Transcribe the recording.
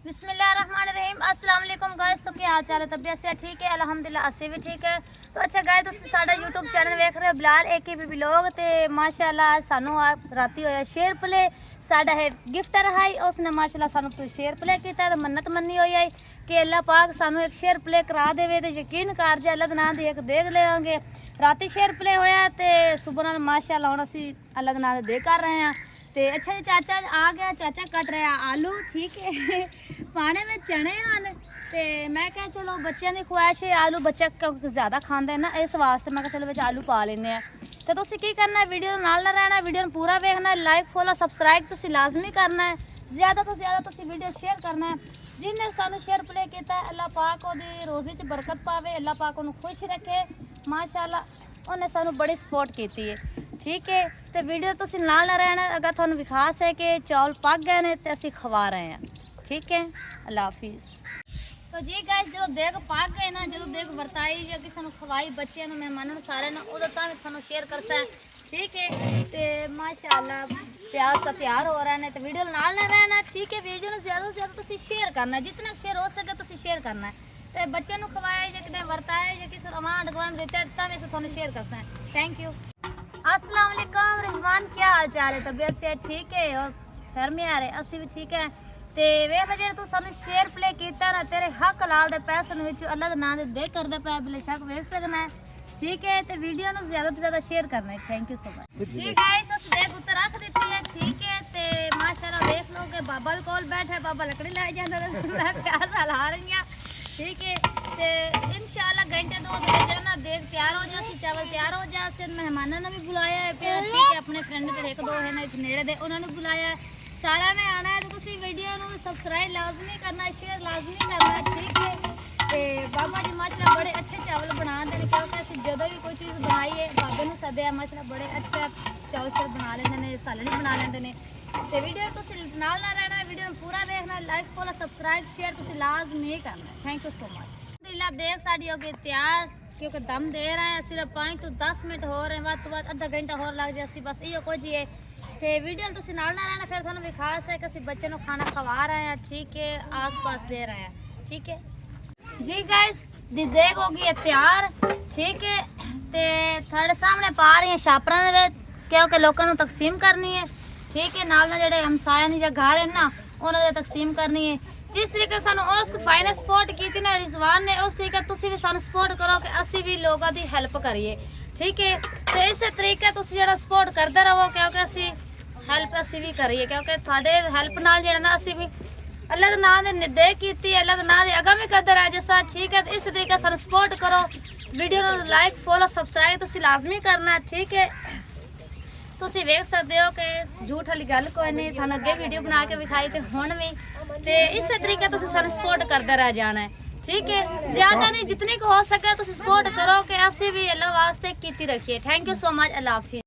बिस्मिल्लाहिर्रहमानिर्रहीम अस्सलाम वालेकुम गाइस। तो क्या हाल चाल है? तबीयत से ठीक है? अल्हम्दुलिल्लाह असी भी ठीक है। तो अच्छा गाइस, तुम साडा यूट्यूब चैनल देख रहे हो बिलाल AKB व्लॉग ते माशाल्लाह सानू राती होया शेयर प्ले साडा है गिफ्टर है उसने माशाल्लाह सानू शेयर प्ले कीता ते मन्नत मन्नी होई है कि अल्लाह पाक सानू एक शेयर प्ले करा देवे ते यकीन कर जे अलग ना दे एक देख लेवांगे। राती शेयर प्ले होया ते सुबह नाल माशाल्लाह हुण असी अलग ना दे कर रहे हैं। ते अच्छा जी चाचा आ गया, चाचा कट रहा आलू, ठीक है पाने में चने हैं ते मैं क्या चलो बच्चों की ख्वाहिश है आलू बच्चा ज़्यादा खाते हैं ना, इस वास्ते मैं चलो बिच आलू पा लेने। तो तुसीं की करना है, वीडियो नाल ना रहना, वीडियो पूरा देखना है, लाइक फॉलो सबसक्राइब तुसीं लाजमी करना है, ज़्यादा तो ज़्यादा तुसीं वीडियो शेयर करना है। जिन्हें सानू शेयर प्ले किया अल्लाह पाक ओदी रोज़ी च बरकत पावे, अल्लाह पाक उन्हें खुश रखे माशाल्लाह। उन्हें सानू बड़ी सपोर्ट की है, ठीक है। तो वीडियो तुसीं नाल ना रहना, अगर तुहानू विखास है कि चौल पक गए ने तो असीं खवा रहे हैं, ठीक है। अल्लाह हाफिज़। तो जी गाइस जो देख पक गए ना, जो देख वरताई या किसी ने खवाई बच्चों ने मेहमानों सारे ना उदों तां भी तुहानू शेयर कर सा, ठीक है। तो माशाल्लाह प्याज का तैयार हो रहा है तो वीडियो नाल ना रहना, ठीक है। वीडियो में ज़्यादा से ज़्यादा तुसीं शेयर करना है, जितना शेयर हो सके तुसीं शेयर करना है। तो बच्चों को खवाया या कि वरताया या किसी आंढ गुआंढ देते तां भी तुहानू शेयर कर सा। Thank you. अस्सलाम वालेकुम रिजवान, क्या हाल चाल है? तबीयत से ठीक है? और घर में आ रहे असी भी ठीक है। तो वेख जे तू सानू शेयर प्ले किया ना, तेरे हक लाल दे पैसों अल्लाह के नाम दे करदा पाया बेशक वेख सकना है, ठीक है। तो वीडियो में ज़्यादा से ज़्यादा शेयर करना है। Thank you so much. ठीक है अस देख उत्ते रख दी है, ठीक है। तो माशाल्लाह देख लो कि बाबा कोल बैठा, बाबा लकड़ी लाई जाता मैं प्यार नाल आ रही हूँ, ठीक है। तो इंशाल्लाह घंटे दो जो ना देख तैयार हो जाए, चावल तैयार हो जाए, मेहमानों ने भी बुलाया है, ठीक है। अपने फ्रेंड जो एक दो है ना इस नेड़े दे उन्होंने बुलाया है, सारा ने आना है। तो तुम वीडियो में सबसक्राइब लाजमी करना, शेयर लाजमी करना, ठीक है। तो बाबा जी माशाल्लाह बड़े अच्छे चावल बना देने, क्योंकि असं जो भी कोई चीज़ बनाई है बाबे ने सद्या माशाल्लाह बड़े अच्छे चावल बना लेंगे, सालन बना लेंगे। तो वीडियो तुम नाल ना रहना, वीडियो में पूरा देखना, लाइक फॉलो सबसक्राइब शेयर तुम लाजमी करना। Thank you so much. देख साड़ी हो गई तैयार, क्योंकि दम दे रहे हैं, सिर्फ 5 तो 10 मिनट हो रहे हैं, बाद तो बाद आधा घंटा होर लग जाए, बस यो कुछ है। तो वीडियो तुम नाल ना रहना, फिर थोड़ा विखास है कि असं बच्चे को खाना खवा रहे हैं, ठीक है, आस पास दे रहे हैं, ठीक है जी। गाइस देख हो गई है तैयार, ठीक है। तो थोड़े सामने पा रही हैं छापरा, क्योंकि लोगों को तकसीम करनी है, ठीक है। नाल जो हमसाया जो घर है ना उन्होंने तकसीम करनी है। जिस तरीके सानू उस फाइने सपोर्ट की ना रिजवान ने, उस तरीके तुसी भी सानू सपोर्ट करो कि असी भी लोगों की हेल्प करिए, ठीक है। तो इस तरीके तुसी जो सपोर्ट करते रहो, क्योंकि असी हेल्प असी भी करिए, क्योंकि थोड़े हेल्प नाल जो ना असी भी अल्लाह के नाम ने दे की, अल्लाह के नाम अगम भी करते रहे जैसा, ठीक है। तो इस तरीके सानू सपोर्ट करो, वीडियो लाइक फॉलो सबसक्राइब तुसी लाजमी करना, ठीक है। तुसी वेख सकते हो कि झूठ वाली गल कोई नहीं, थानू अगे वीडियो बना के विखाई तो हुण भी। तो इस तरीके तुसी सानू सपोर्ट करते रह जाना है, ठीक है। ज़्यादा नहीं जितनी को हो सके तुसी सपोर्ट करो कि असी भी अल्लाह वास्ते कीती रखिए। Thank you so much. अल्लाह हाफिज़।